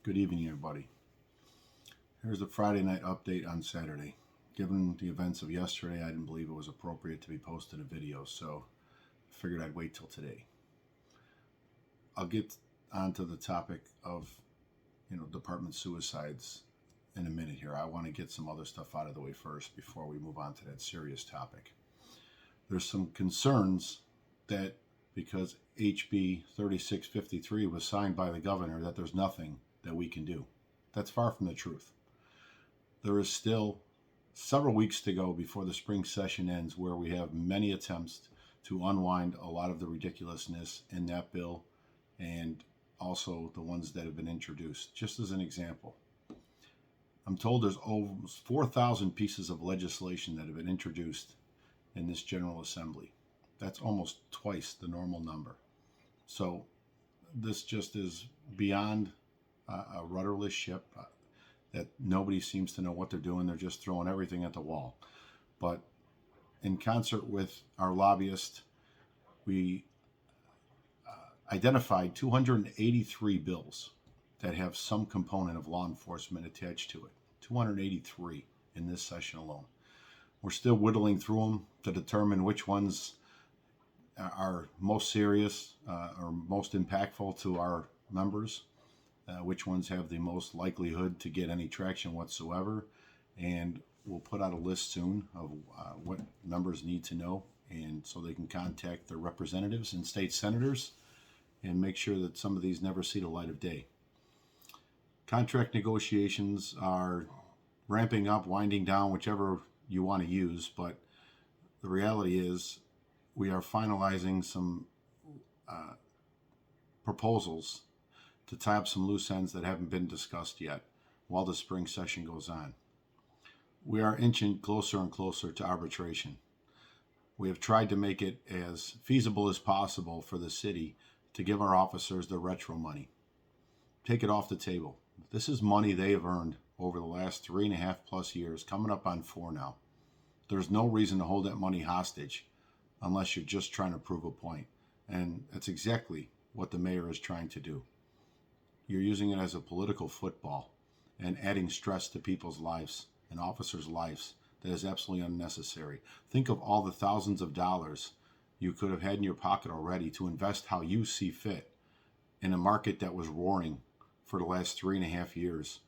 Good evening, everybody. Here's a Friday night update on Saturday. Given the events of yesterday, I didn't believe it was appropriate to be posted a video, so I figured I'd wait till today. I'll get onto the topic of, department suicides in a minute here. I want to get some other stuff out of the way first before we move on to that serious topic. There's some concerns that because HB 3653 was signed by the governor, that there's nothing that we can do. That's far from the truth. There is still several weeks to go before the spring session ends, where we have many attempts to unwind a lot of the ridiculousness in that bill and also the ones that have been introduced. Just as an example, I'm told there's almost 4,000 pieces of legislation that have been introduced in this General Assembly. That's almost twice the normal number. So this just is beyond a rudderless ship that nobody seems to know what they're doing. They're just throwing everything at the wall. But in concert with our lobbyist, we identified 283 bills that have some component of law enforcement attached to it. 283 in this session alone. We're still whittling through them to determine which ones are most serious or most impactful to our members, which ones have the most likelihood to get any traction whatsoever. And we'll put out a list soon of what members need to know, and so they can contact their representatives and state senators and make sure that some of these never see the light of day. Contract negotiations are ramping up, winding down, whichever you want to use, but the reality is we are finalizing some proposals to tie up some loose ends that haven't been discussed yet while the spring session goes on. We are inching closer and closer to arbitration. We have tried to make it as feasible as possible for the city to give our officers the retro money. Take it off the table. This is money they have earned over the last 3.5+ years, coming up on 4 now. There's no reason to hold that money hostage unless you're just trying to prove a point. And that's exactly what the mayor is trying to do. You're using it as a political football and adding stress to people's lives and officers' lives that is absolutely unnecessary. Think of all the thousands of dollars you could have had in your pocket already to invest how you see fit in a market that was roaring for the last 3.5 years.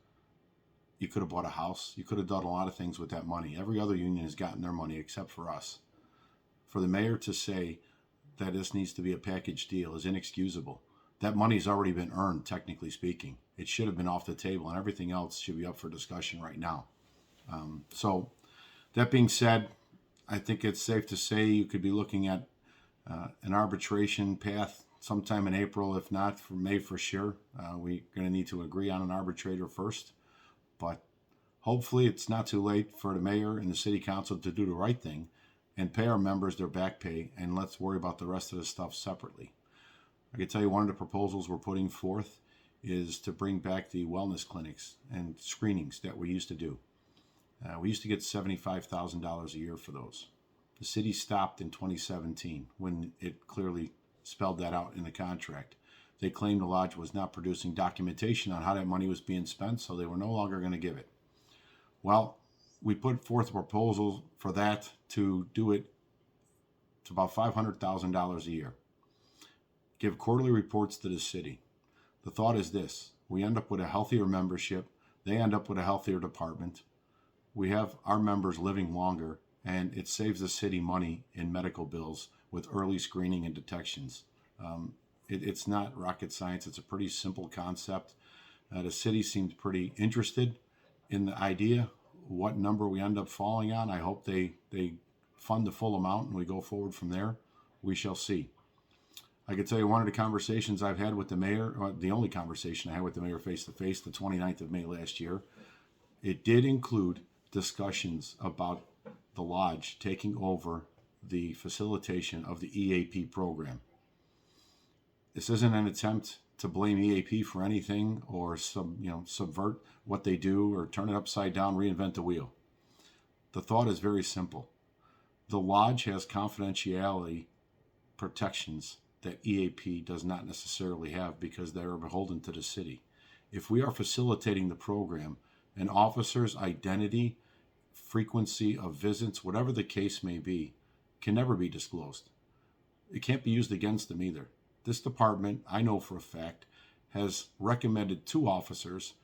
You could have bought a house. You could have done a lot of things with that money. Every other union has gotten their money except for us. For the mayor to say that this needs to be a package deal is inexcusable. That money's already been earned, technically speaking. It should have been off the table, and everything else should be up for discussion right now. So that being said, I think it's safe to say you could be looking at an arbitration path sometime in April, if not for May for sure. We're going to need to agree on an arbitrator first, but hopefully it's not too late for the mayor and the city council to do the right thing and pay our members their back pay, and let's worry about the rest of the stuff separately. I can tell you one of the proposals we're putting forth is to bring back the wellness clinics and screenings that we used to do. We used to get $75,000 a year for those. The city stopped in 2017 when it clearly spelled that out in the contract. They claimed the lodge was not producing documentation on how that money was being spent, so they were no longer going to give it. Well, we put forth a proposal for that to do it to about $500,000 a year. Give quarterly reports to the city. The thought is this: we end up with a healthier membership, they end up with a healthier department, we have our members living longer, and it saves the city money in medical bills with early screening and detections. It's not rocket science. It's a pretty simple concept. The city seemed pretty interested in the idea. What number we end up falling on, I hope they fund the full amount and we go forward from there. We shall see. I can tell you one of the conversations I've had with the mayor, the only conversation I had with the mayor face-to-face, the 29th of May last year, it did include discussions about the lodge taking over the facilitation of the EAP program. This isn't an attempt to blame EAP for anything or subvert what they do or turn it upside down, reinvent the wheel. The thought is very simple. The lodge has confidentiality protections that EAP does not necessarily have because they are beholden to the city. if we are facilitating the program, an officer's identity, frequency of visits, whatever the case may be, can never be disclosed. It can't be used against them either. This department, I know for a fact, has recommended 2 officers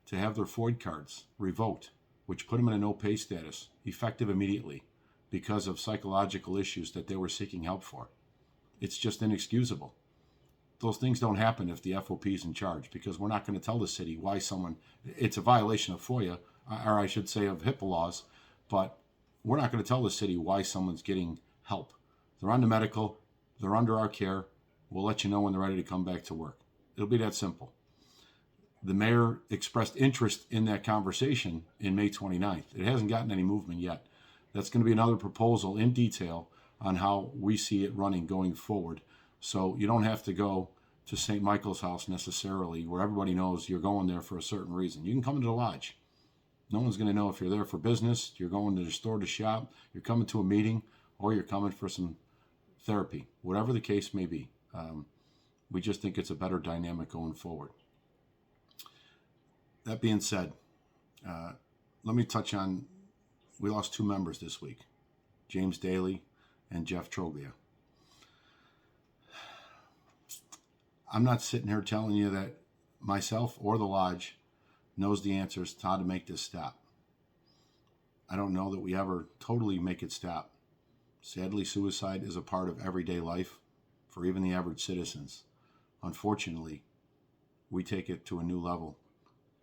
to have their FOID cards revoked, which put them in a no-pay status, effective immediately, because of psychological issues that they were seeking help for. It's just inexcusable. Those things don't happen if the FOP is in charge, because we're not going to tell the city why someone, it's a violation of FOIA, or I should say of HIPAA laws, but we're not going to tell the city why someone's getting help. They're on the medical, they're under our care, we'll let you know when they're ready to come back to work. It'll be that simple. The mayor expressed interest in that conversation in May 29th. It hasn't gotten any movement yet. That's going to be another proposal in detail on how we see it running going forward. So you don't have to go to St. Michael's House necessarily, where everybody knows you're going there for a certain reason. You can come into the lodge. No one's going to know if you're there for business, you're going to the store to shop, you're coming to a meeting, or you're coming for some therapy, whatever the case may be. We just think it's a better dynamic going forward. That being said, let me touch on, we lost 2 members this week, James Daly and Jeff Troglia. I'm not sitting here telling you that myself or the lodge knows the answers to how to make this stop. I don't know that we ever totally make it stop. Sadly, suicide is a part of everyday life for even the average citizens. Unfortunately, we take it to a new level,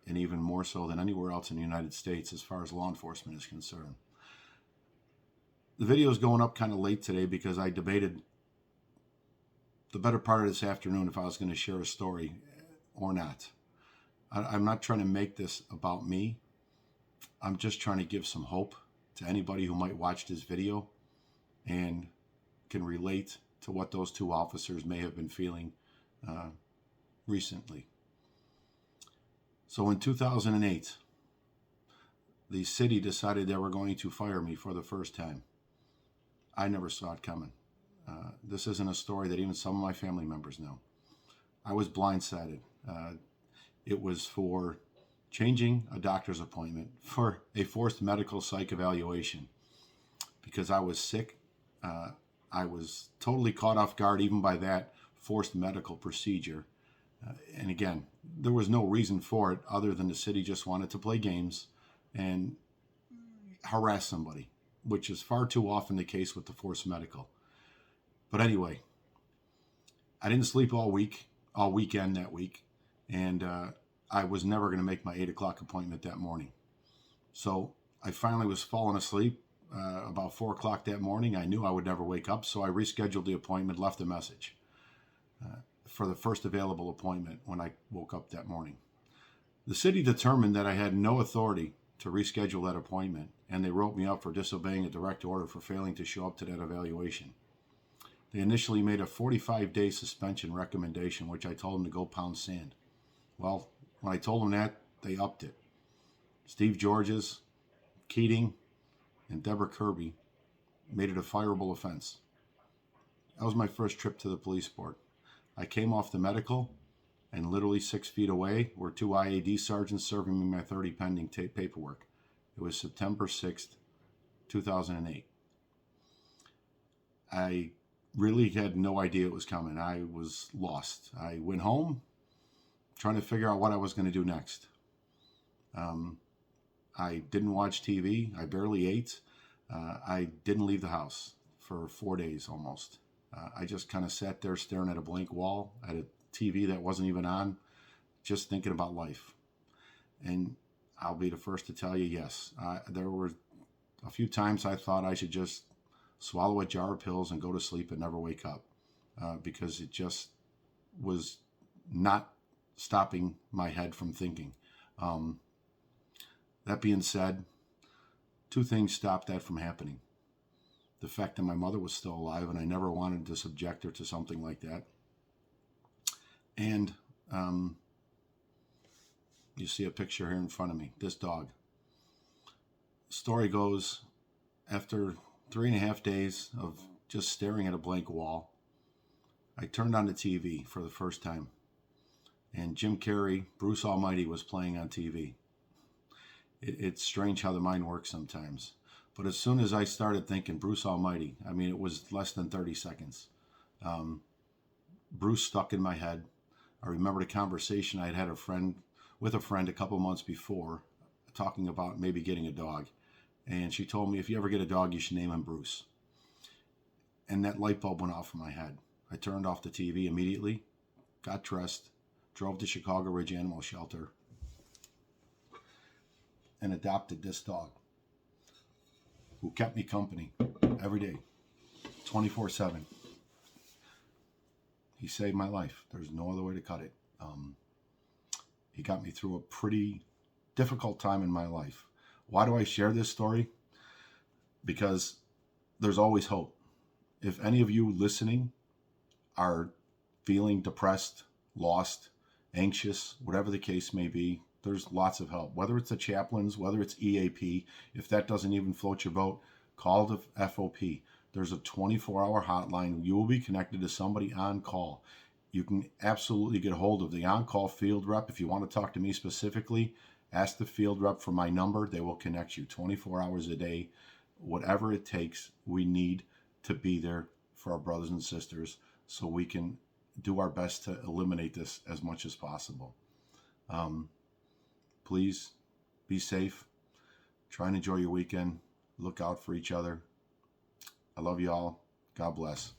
and even more so than anywhere else in the United States as far as law enforcement is concerned. The video is going up kind of late today because I debated the better part of this afternoon if I was going to share a story or not. I'm not trying to make this about me. I'm just trying to give some hope to anybody who might watch this video and can relate to what those 2 officers may have been feeling recently. So in 2008, the city decided they were going to fire me for the first time. I never saw it coming. This isn't a story that even some of my family members know. I was blindsided. It was for changing a doctor's appointment for a forced medical psych evaluation because I was sick. I was totally caught off guard even by that forced medical procedure. And again, there was no reason for it other than the city just wanted to play games and harass somebody, which is far too often the case with the forced medical. But anyway, I didn't sleep all weekend that week, and I was never going to make my 8 o'clock appointment that morning. So I finally was falling asleep about 4 o'clock that morning. I knew I would never wake up, so I rescheduled the appointment, left a message for the first available appointment when I woke up that morning. The city determined that I had no authority to reschedule that appointment, and they wrote me up for disobeying a direct order for failing to show up to that evaluation. They initially made a 45-day suspension recommendation, which I told them to go pound sand. Well, when I told them that, they upped it. Steve Georges, Keating, and Deborah Kirby made it a fireable offense. That was my first trip to the police board. I came off the medical, and literally 6 feet away were 2 IAD sergeants serving me my 30 pending paperwork. It was September 6th, 2008. I really had no idea it was coming. I was lost. I went home trying to figure out what I was going to do next. I didn't watch TV. I barely ate. I didn't leave the house for 4 days almost. I just kind of sat there staring at a blank wall, at a TV that wasn't even on, just thinking about life. And I'll be the first to tell you, yes, there were a few times I thought I should just swallow a jar of pills and go to sleep and never wake up because it just was not stopping my head from thinking. That being said, 2 things stopped that from happening. The fact that my mother was still alive and I never wanted to subject her to something like that. And you see a picture here in front of me, this dog. Story goes, after 3.5 days of just staring at a blank wall, I turned on the TV for the first time. and Jim Carrey, Bruce Almighty, was playing on TV. It's strange how the mind works sometimes. But as soon as I started thinking Bruce Almighty, I mean, it was less than 30 seconds. Bruce stuck in my head. I remembered a conversation I had had with a friend a couple months before, talking about maybe getting a dog. And she told me, if you ever get a dog, you should name him Bruce. And that light bulb went off in my head. I turned off the TV immediately, got dressed, drove to Chicago Ridge Animal Shelter, and adopted this dog, who kept me company every day, 24/7. He saved my life. There's no other way to cut it. He got me through a pretty difficult time in my life. Why do I share this story? Because there's always hope. If any of you listening are feeling depressed, lost, anxious, whatever the case may be, there's lots of help. Whether it's the chaplains, whether it's EAP, if that doesn't even float your boat, call the FOP. There's a 24-hour hotline. You will be connected to somebody on call. You can absolutely get a hold of the on-call field rep. If you want to talk to me specifically, ask the field rep for my number. They will connect you 24 hours a day. Whatever it takes, we need to be there for our brothers and sisters so we can do our best to eliminate this as much as possible. Please be safe. Try and enjoy your weekend. Look out for each other. I love you all. God bless.